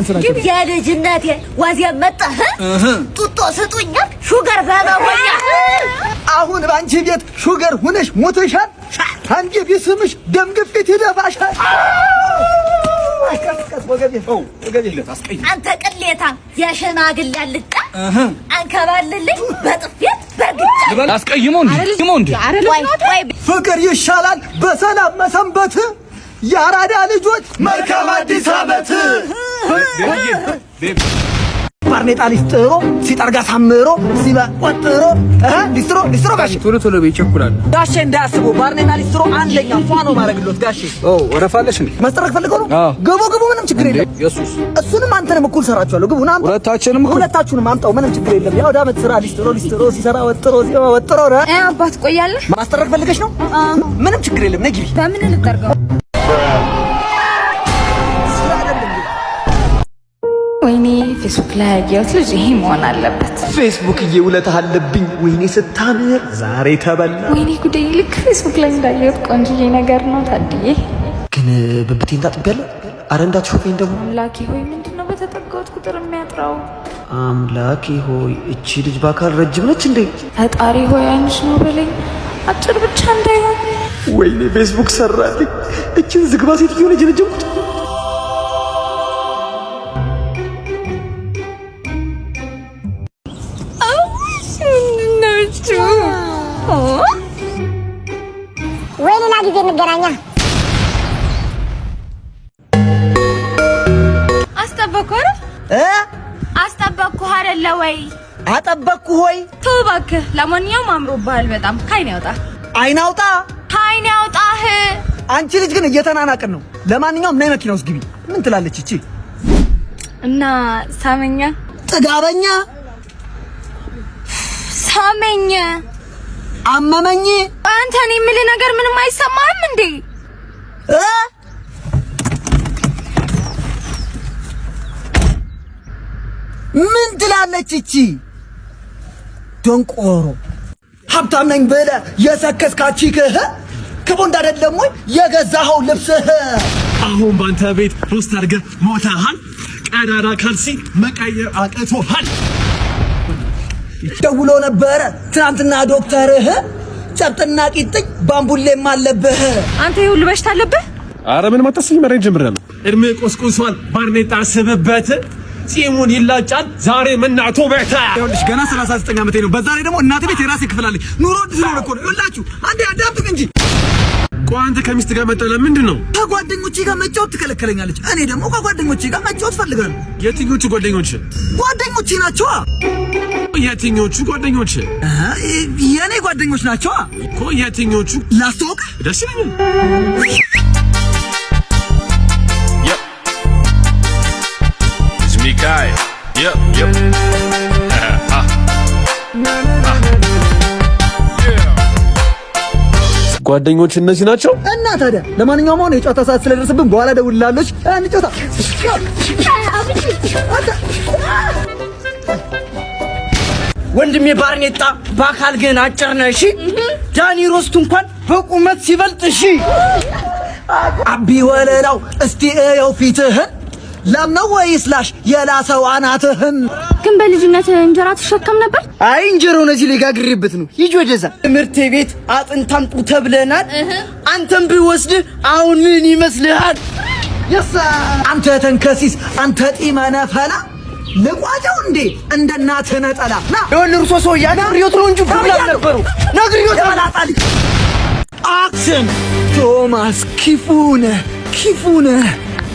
يا لجناتي وازي مطه ጡጦ ስጡኛ ሹገር ባባሆኛ አሁን ባንቺ ቤት ሹገር ሆነሽ ሞተሻል አንቺ ቢስምሽ ደም ግፊት ይደፋሻል አስቀስ ወገቤ አንተ ቅሌታ የሽማግሌ ያልጣ አንከባልልኝ በጥፊት በግጭ አስቀይሞ እንዴ ፍቅር ይሻላል በሰላም መሰንበት ያራዳ ልጆች መልካም አዲስ አመት ባርኔጣ ሊስጥሮ ሲጠርጋ ሳምሮ ሲባቆጥሮ ሊስትሮ ጋሼ ቶሎ በይቸኩላል ጋሼ እንዳያስቡ ባርኔጣ ሊስትሮ አንደኛ ፏኖ ማረግሎት ጋሼ ወረፋለሽ እንዴ መስጠረቅ ፈልገው ነው ገቦ ምንም ችግር የለም ኢየሱስ እሱንም አንተንም እኩል ሰራችኋለሁ ግቡና ሁለታችሁንም አምጣው ምንም ችግር የለም ያው ዳመት ስራ ሊስትሮ ሲሰራ ወጥሮ አባት ቆያለህ ማስጠረቅ ፈልገሽ ነው ምንም ችግር የለም ነግቢ በምን ልጠርገው ወይኔ ፌስቡክ ላይ ያየሁት ልጅ ይሄ መሆን አለበት ፌስቡክ እየውለታ አለብኝ ወይኔ ስታምር ዛሬ ተበላ ወይኔ ጉዴ ልክ ፌስቡክ ላይ እንዳየሁት ቆንጆዬ ነገር ነው ታድዬ ግን በብቴን ታጥቢያለሁ አረ እንዳትሾፈኝ ደግሞ አምላኬ ሆይ ምንድነው በተጠጋሁት ቁጥር የሚያጥራው አምላኬ ሆይ እቺ ልጅ ባካል ረጅም ነች እንዴ ፈጣሪ ሆይ አንቺ ነው በለኝ አጭር ብቻ እንዳይሆን ወይኔ ፌስቡክ ሰራልኝ እቺን ዝግባ ሴትዮ ልጅ ረጅምኩት ወይኔና ጊዜ እንገናኛ አስጠበቅኩ አይደለ ወይ አጠበቅኩ ሆይ ተው እባክህ ለማንኛውም አምሮብሃል በጣም ካይን ያውጣህ አንቺ ልጅ ግን እየተናናቅን ነው ለማንኛውም ነይ መኪና ውስጥ ግቢ ምን ትላለች እቺ እና ሳመኛ ጥጋበኛ ሳመኛ አመመኝ አንተ እኔ የምልህ ነገር ምንም አይሰማህም እንዴ ምን ትላለች እቺ ደንቆሮ ሀብታም ነኝ ብለህ የሰከስካችህ ከቦንድ አይደለም ወይ የገዛኸው ልብስህ አሁን ባንተ ቤት ፖስት አድርገህ ሞተሃል ቀዳዳ ካልሲ መቀየር አቅቶሃል ደውሎ ነበረ ትናንትና ዶክተርህ ጨብጥና ቂጥኝ ባምቡሌም አለብህ አንተ ይሁን በሽታ አለብህ አረ ምን ማታስኝ መረን ጀምራለሁ እድሜ ቆስቁሷል ባርኔጣ ስብበት ጺሙን ይላጫል ዛሬ መናቶ በታ ይኸውልሽ ገና 39 ዓመቴ ነው በዛ ላይ ደግሞ እናቴ ቤት የራሴ ክፍል አለኝ ኑሮ ድሮ እኮ ነው ይኸውላችሁ አንዴ አዳምጡኝ እንጂ ቋንተ ከሚስት ጋር መጣላ ምንድነው ከጓደኞቼ ጋር መጫወት ትከለከለኛለች እኔ ደግሞ ከጓደኞቼ ጋር መጫወት ፈልጋለሁ የትኞቹ ጓደኞች ናቸው የትኞቹ ጓደኞች የኔ ጓደኞች ናቸው እኮ የትኞቹ ላስተዋውቅ ደስ ይለኛል Guy. Yep. ጓደኞች እነዚህ ናቸው እና ታዲያ ለማንኛውም አሁን የጨዋታ ሰዓት ስለደረሰብን በኋላ ደውልላለች እንጨታ ወንድሜ ባርኔጣ በአካል ግን አጭር ነህ እሺ ዳኒ ሮስት እንኳን በቁመት ሲበልጥ እሺ አቢ ወለላው እስቲ እየው ፊትህን ለምነው ወይስ ላሽ የላሰው አናትህን ግን በልጅነት እንጀራ ተሸከም ነበር አይ እንጀራው ነዚህ ለጋግሪበት ነው ሂጅ ወደዛ ትምህርት ቤት አጥንታምጡ ተብለናል አንተም ቢወስድ አሁን ምን ይመስልሃል ያሳ አንተ ተንከሲስ አንተ ጢመነፈላ ለቋጫው እንዴ እንደናተ ነጠላ ና ለወልርሶ ሰው ያግሪዮት ነው እንጂ ፕሮግራም ነበሩ ነግሪዮት አላጣሊ አክሽን ቶማስ ኪፉነ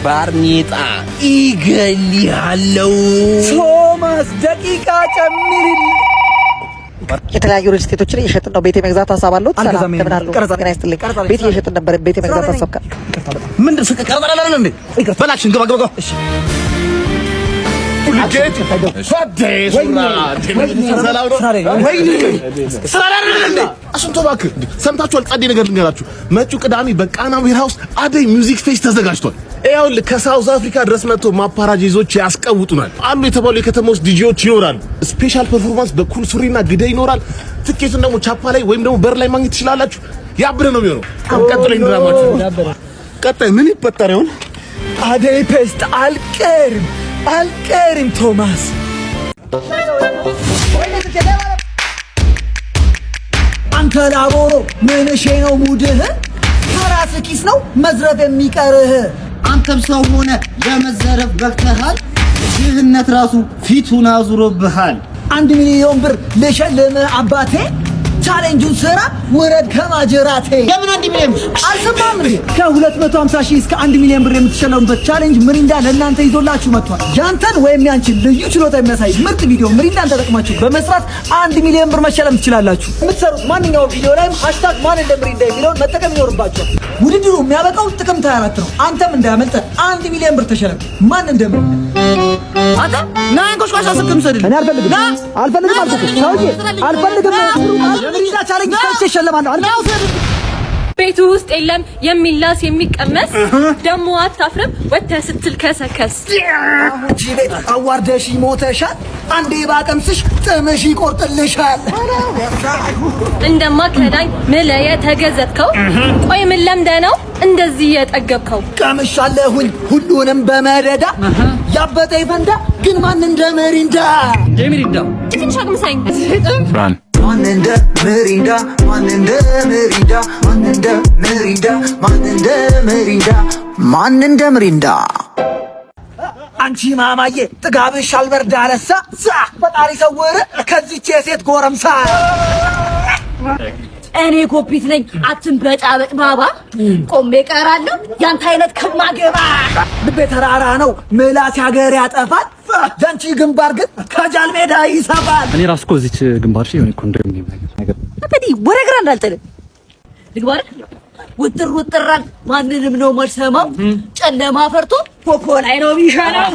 ባርኔጣ ይገልያለው ቶማስ ደቂቃ ጨምሪል የተለያዩ ሪል ስቴቶች ላይ እየሸጥን ነው ቤት የመግዛት ሀሳብ አለው ሰላም ተብናለሁ ቀርጻ ይስጥልኝ ቤት እየሸጥን ነበር ቤት የመግዛት ሀሳብ ካለ ምን ደስ ቀርጻላላላ እንዴ በላችን ገባ እሺ ጌት ፈደሱራ አሽንቶ ባክ ሰምታችኋል ጻዴ ነገር ልንገራችሁ መጪው ቅዳሜ በቃና ዌር ሃውስ አደይ ሚውዚክ ፌስት ተዘጋጅቷል ይኸውልህ ከሳውዝ አፍሪካ ድረስ መጥቶ ማፓራጂዞች ያስቀውጡናል አሉ የተባሉ የከተማ ውስጥ ዲጂዎች ይኖራሉ ስፔሻል ፐርፎርማንስ በኩል ሱሪና ግዴ ይኖራል ትኬቱን ደግሞ ቻፓ ላይ ወይም ደግሞ በር ላይ ማግኘት ትችላላችሁ ያብረ ነው የሚሆነው ቀጥለኝ ድራማችሁ ቀጣይ ምን ይፈጠር ይሆን አደይ ፌስት አልቀርም አልቀርም ቶማስ አንተ ላቦሮ ምንሽ ነው ሙድህ ከራስህ ኪስ ነው መዝረፍ የሚቀርህ አንተም ሰው ሆነ ለመዘረፍ በቅተሃል ድህነት ራሱ ፊቱን አዙሮብሃል 1 ሚሊዮን ብር ልሸልምህ አባቴ ቻሌንጁን ስራ ወረድ ከማጀራቴ ለምን 1 ሚሊዮን አልሰማም እንዴ ከ250 ሺህ እስከ 1 ሚሊዮን ብር የምትሸለሙበት ቻሌንጅ ምሪንዳ ለእናንተ ይዞላችሁ መጥቷል ያንተን ወይም ያንቺን ልዩ ችሎታ የሚያሳይ ምርጥ ቪዲዮ ምሪንዳን ተጠቅማችሁ በመስራት 1 ሚሊዮን ብር መሸለም ትችላላችሁ የምትሰሩት ማንኛውም ቪዲዮ ላይም #ማን እንደ ምሪንዳ የሚለውን መጠቀም ይኖርባችኋል ውድድሩ የሚያበቃው ጥቅምት 24 ነው አንተም እንዳያመልጥ 1 ሚሊዮን ብር ተሸለም ማን እንደ ምሪንዳ አንተ ናን ኮሽኳሻ ስልክም ሰድል እኔ አልፈልግም አልኩት ሰውዬ አልፈልግም ምሪንዳ ቻሌንጅ ሰጥቼ እሸለማለሁ አልፈልግም ቤቱ ውስጥ የለም የሚላስ የሚቀመስ ደሞ አታፍርም ወተህ ስትል ከሰከስ እቺ ቤት አዋርደሽ ሞተሻል አንዴ ባቀምስሽ ጥምሽ ይቆርጥልሻል እንደማከዳኝ ምለየ ተገዘትከው ቆይ ምን ለምደህ ነው እንደዚህ የጠገብከው ቀምሻለሁኝ ሁሉንም በመደዳ ያበጠ ይፈንዳ ግን ማን እንደ ምሪንዳ የሚሪንዳ ትንሽ አቅምሳኝ ፍራን ማን እንደ ምሪንዳ ማን እንደ ምሪንዳ ማን እንደ ምሪንዳ ማን እንደ ምሪንዳ ማን እንደ ምሪንዳ አንቺ ማማዬ ጥጋብሽ አልበርድ አለሳ ፈጣሪ ሰውር ከዚች የሴት ጎረምሳ እኔ ኮፒት ነኝ አትንበጫበጭ ባባ ቆሜ ቀራለሁ ያንተ አይነት ከማገባ ልቤ ተራራ ነው ምላስ ሀገር ያጠፋል ጃንቺ ግንባር ግን ከጃል ሜዳ ይሰፋል እኔ ራስኮ እዚች ግንባር ሺ የሆነ ኮንዶሚኒየም ነገር እንዴ ወደ ግራ እንዳልጥል ልግባር ውጥራል ማንንም ነው ማልሰማው ጨለማ ፈርቶ ፖፖ ላይ ነው ቢሻለው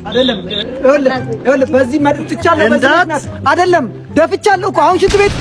አይደለም ይኸውልህ በዚህ መድብ ትቻለህ በዚህ አይደለም ደፍቻለሁ እኮ አሁን ሽንት ቤት